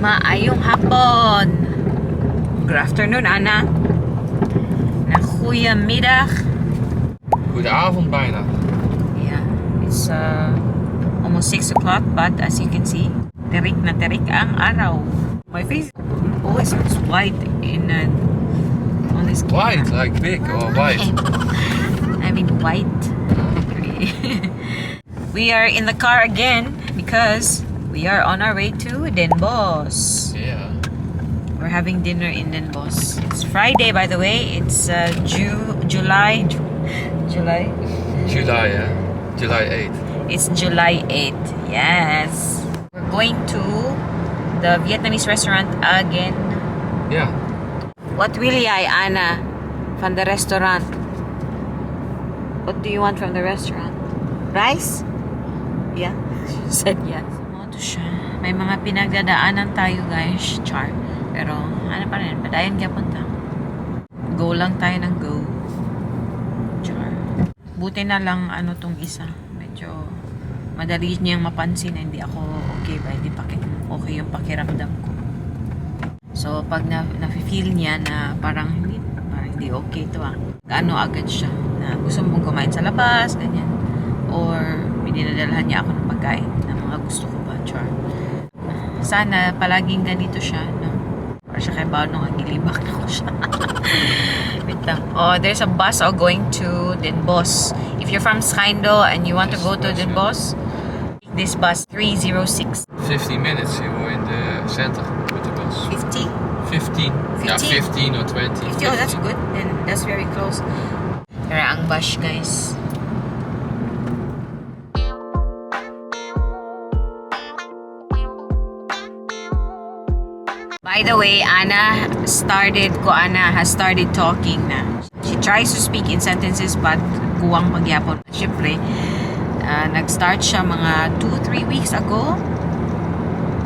Maayong hapon. Good afternoon, Anna. Goedemiddag. Goedenavond bijna. Yeah, it's almost 6 o'clock, but as you can see, terik na terik ang araw. My face always looks white on this camera. White, like big or white? I mean white. We are in the car again because we are on our way to Den Bosch. Yeah. We're having dinner in Den Bosch. It's Friday, by the way. It's July, yeah? July 8th. It's July 8th. Yes. We're going to the Vietnamese restaurant again. Yeah. What will I, Anna, from the restaurant? What do you want from the restaurant? Rice? Yeah. She said yes. Moto siya. May mga pinagdadaanan tayo, guys. Char. Pero, ano pa rin, padayan kaya punta. Go lang tayo ng go. Char. Buti na lang, ano tong isa. Medyo, madali niyang mapansin na hindi ako okay ba? Hindi okay yung pakiramdam ko. So, pag na-feel niya na parang hindi okay ito Gaano agad siya. Na gusto mong kumain sa labas, ganyan. Or, may dinadalhan niya ako ng pagkain na mga gusto ko ba, char. Sana, palaging ganito siya, no? Or siya kay Bao nung agilibak na ko siya. Wait lang. Oh, there's a bus going to Den Bosch. If you're from Schijndel and you want to go to Den Bosch, this bus 306. 15 minutes you were in the center with the bus. 50? 15. Yeah, 15 or 20. 50. Oh, that's good. Then that's very close. Tara ang bus, guys. By the way, Anna has started talking na. She tries to speak in sentences but kuwang pagyapon. Siyempre, nag-start siya mga 2-3 weeks ago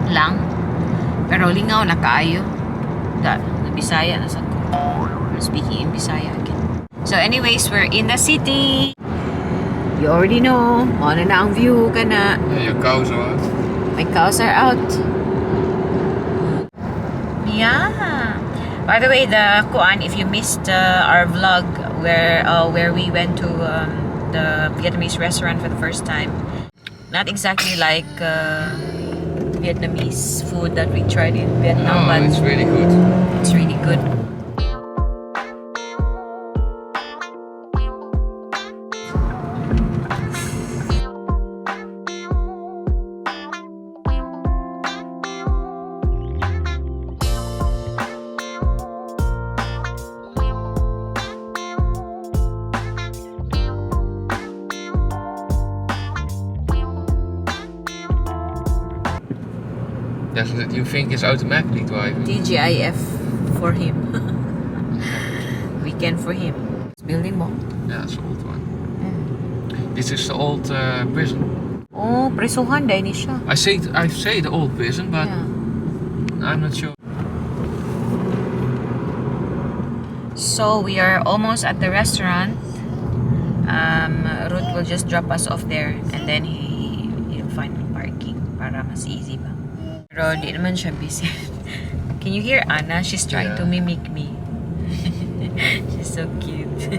lang. Pero lingaw na kaayo. Bisaya na sa ko. We're speaking in Bisaya again. So anyways, we're in the city. You already know. Ano na ang view ka na. Yeah, your cows are out. My cows are out. Yeah. By the way, if you missed our vlog where we went to the Vietnamese restaurant for the first time, not exactly like Vietnamese food that we tried in Vietnam, but it's really good. It's really good. You think it's automatically driving? TGIF for him. Weekend for him. It's building mo. Yeah, it's the old one. This is the old prison. Oh, presuhan dahil ni siya. I say the old prison, but yeah. I'm not sure. So we are almost at the restaurant. Ruth will just drop us off there, and then he'll find parking para mas easy ba. Pero di naman siya busy. Can you hear Anna? She's trying to mimic me. She's so cute.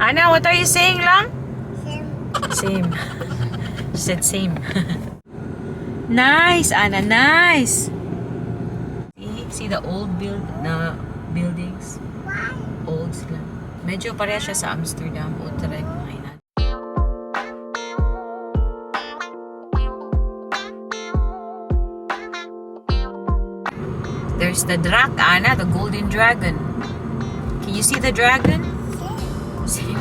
Anna, what are you saying lang? Same. She said same. Nice, Anna, nice. See the old buildings? Old sila. Medyo pareha siya sa Amsterdam. O try kumain natin. There's the Drak, Anna, the golden dragon. Can you see the dragon? Same.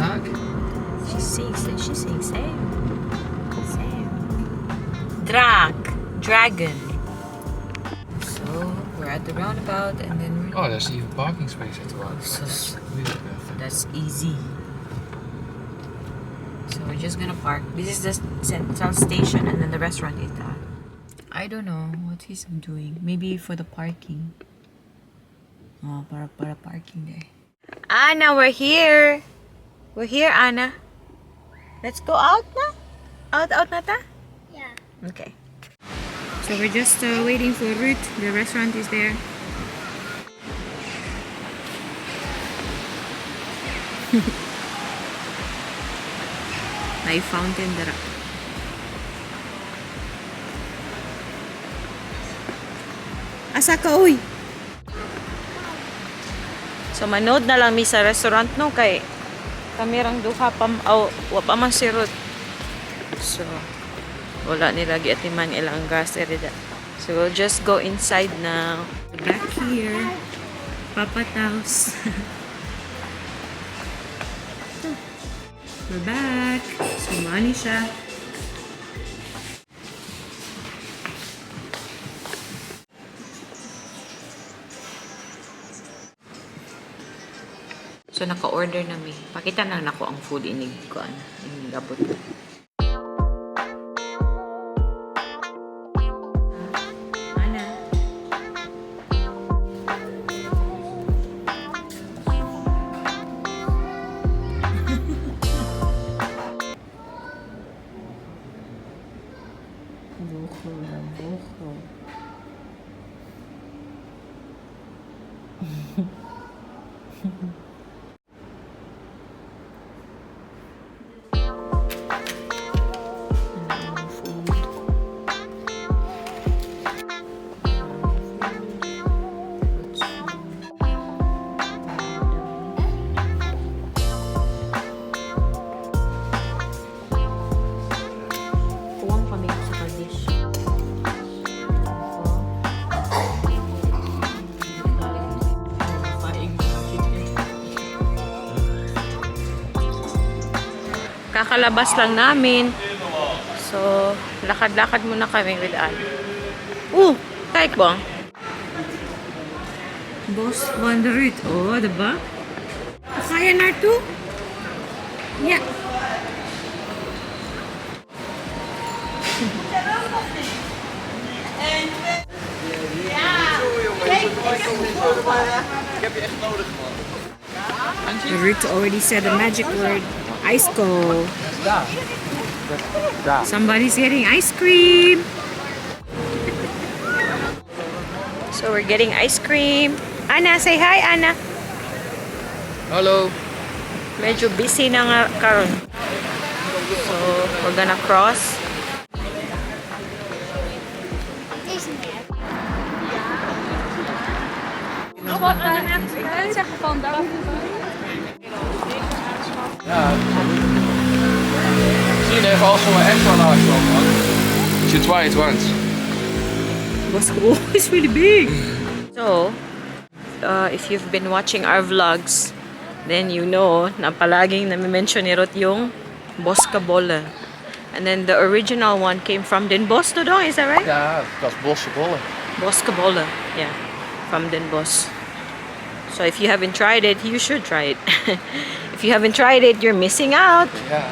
She's saying same. Drak, dragon. So we're at the roundabout, and then we're. Oh, there's even parking space at the roundabout. So really perfect. That's easy. So we're just gonna park. This is the central station, and then the restaurant is that. I don't know what he's doing. Maybe for the parking. Oh, para parking there. Anna, we're here. We're here, Anna. Let's go out na. Out na ta? Yeah. Okay. So we're just waiting for Ruth. The restaurant is there. May fountain dara. Asa ka, uy? So manood na lang mi sa restaurant no kay kamerang duha pa wa pa man si Ruth. So wala nila giatiman ilang grocery da. So we'll just go inside now. Back here. Papa's house. We're back. Sumani siya. So naka-order na mi. Pakita na nako ang food inig ko inig abot. Ana. Buko. Kakalabas lang namin. So, lakad-lakad muna kami with Al. Kahit ba? Boss on the route. Oh, diba? Kaya na to? Yeah. The route already said the magic word. Ice cold. Somebody's getting ice cream. So we're getting ice cream. Anna, say hi, Anna. Hello. Medyo busy na nga karon. So we're gonna cross. Ja, zie je even als we echt wel hard komen, man. You should try it once. Basketball is really big. So, if you've been watching our vlogs, then you know na palaging nami-mention ni Ruth yung Boskabolle. And then the original one came from Den Bosch, Dodong, is that right? Ja, dat is bossenbollen. Boskabolle, yeah, from Den Bosch. So if you haven't tried it, you should try it. If you haven't tried it, you're missing out. Ja.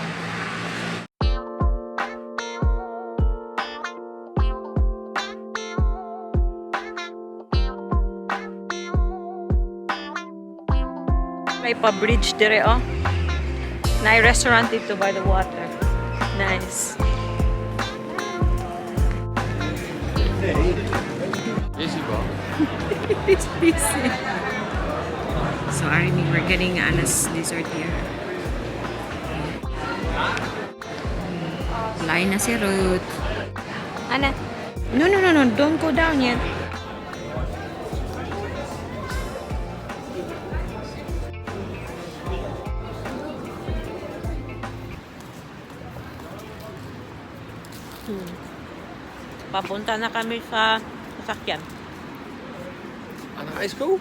May pa-bridge dire, oh. May restaurant dito by the water. Nice. Busy bro. It's busy. So, Army, we're getting Anna's dessert here. Lain na si Ruth. Anna. No. Don't go down yet. Papunta na kami sa sasakyan. Anna, ijsko?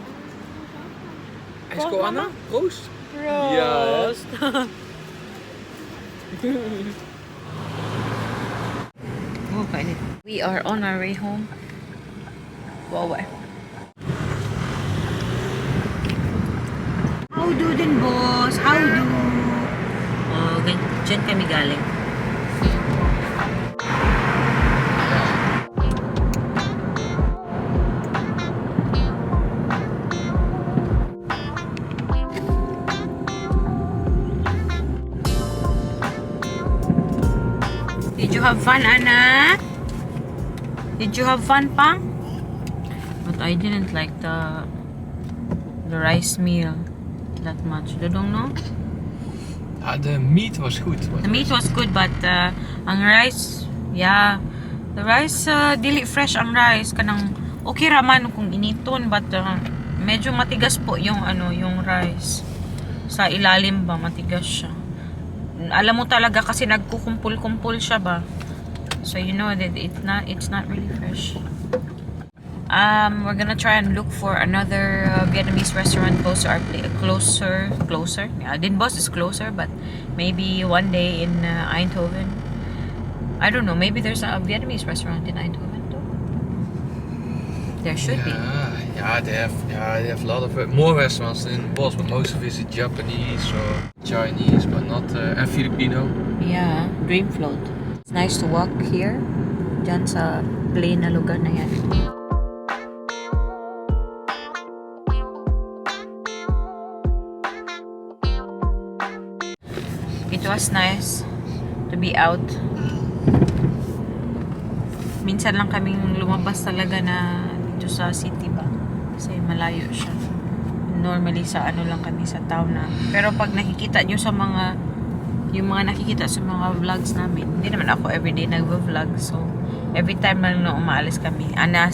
Ijsko, Anna? Proost. Prost. Okay. We are on our way home. Wow. How do din, boss? How do? Oh, dyan kami galing. Did you have fun, Anna? Did you have fun, pa? But I didn't like the rice meal that much. You don't know? The meat was good. The meat was good, but ang rice, yeah. The rice, dili fresh ang rice. Kanang okay raman kung initon, but medyo matigas po yung yung rice. Sa ilalim ba, matigas siya. Alam mo talaga kasi nagkukumpul-kumpul siya ba. So you know that it's not really fresh. We're gonna try and look for another Vietnamese restaurant closer. Yeah, Den Bosch is closer, but maybe one day in Eindhoven. I don't know. Maybe there's a Vietnamese restaurant in Eindhoven too. There should be. Yeah, they have a lot of more restaurants in Bosch, but most of it is Japanese or Chinese, but not and Filipino. Yeah, Dream Float. It's nice to walk here. Diyan sa plain na lugar na yan. It was nice to be out. Minsan lang kaming lumabas talaga na dito sa city ba. Kasi malayo siya. Normally sa lang kami sa town na. Pero pag nakikita nyo sa yung mga nakikita sa mga vlogs namin, hindi naman ako everyday nag-vlog. So, every time na umaalis kami, Ana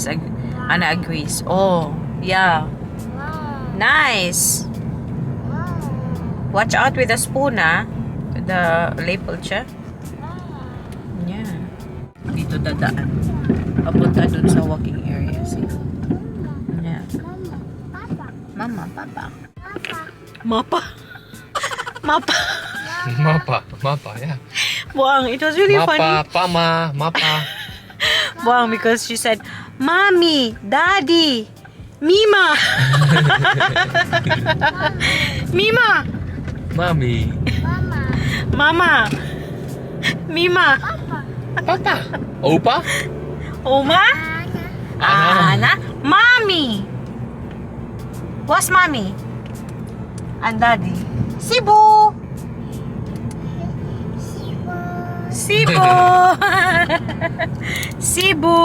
agrees. Oh, yeah. Nice. Watch out with the spoon, ah. The label siya. Yeah. Dito dadaan. Papunta dun sa walking area. See? Yeah. Mama, Papa. Mapa. Mapa. Mapa, yeah. Buang, it was really funny. Mapa. Buang, because she said, Mommy, Daddy, Mima. Mima. Mommy. Mama. Mima. Papa. Opa. Oma. Ana. Mommy. What's Mommy? And Daddy. Cebu. Cebu. Cebu.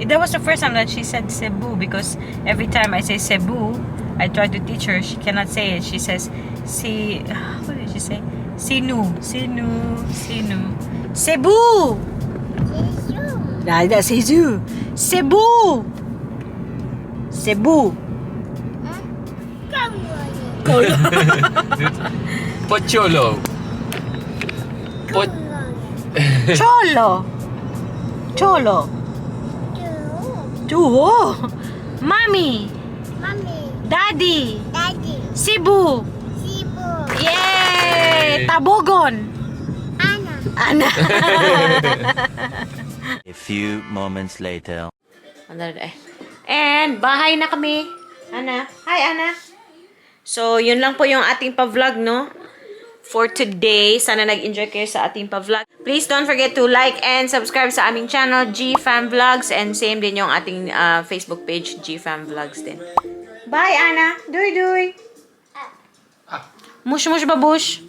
That was the first time that she said Cebu, because every time I say Cebu, I try to teach her. She cannot say it. She says, what did she say? Sinu. Cebu. That's Cebu. Cebu. Pocholo. Cholo. Tuwo. Mommy. Daddy. Cebu. Yay! Tabogon. Ana. A few moments later. And bahay na kami. Ana. Hi, Ana. So, yun lang po yung ating pa-vlog, no? For today. Sana nag-enjoy kayo sa ating pa-vlog. Please don't forget to like and subscribe sa aming channel, giefamvlogs. And same din yung ating Facebook page, giefamvlogs din. Bye, Ana. Doy. Mush babush.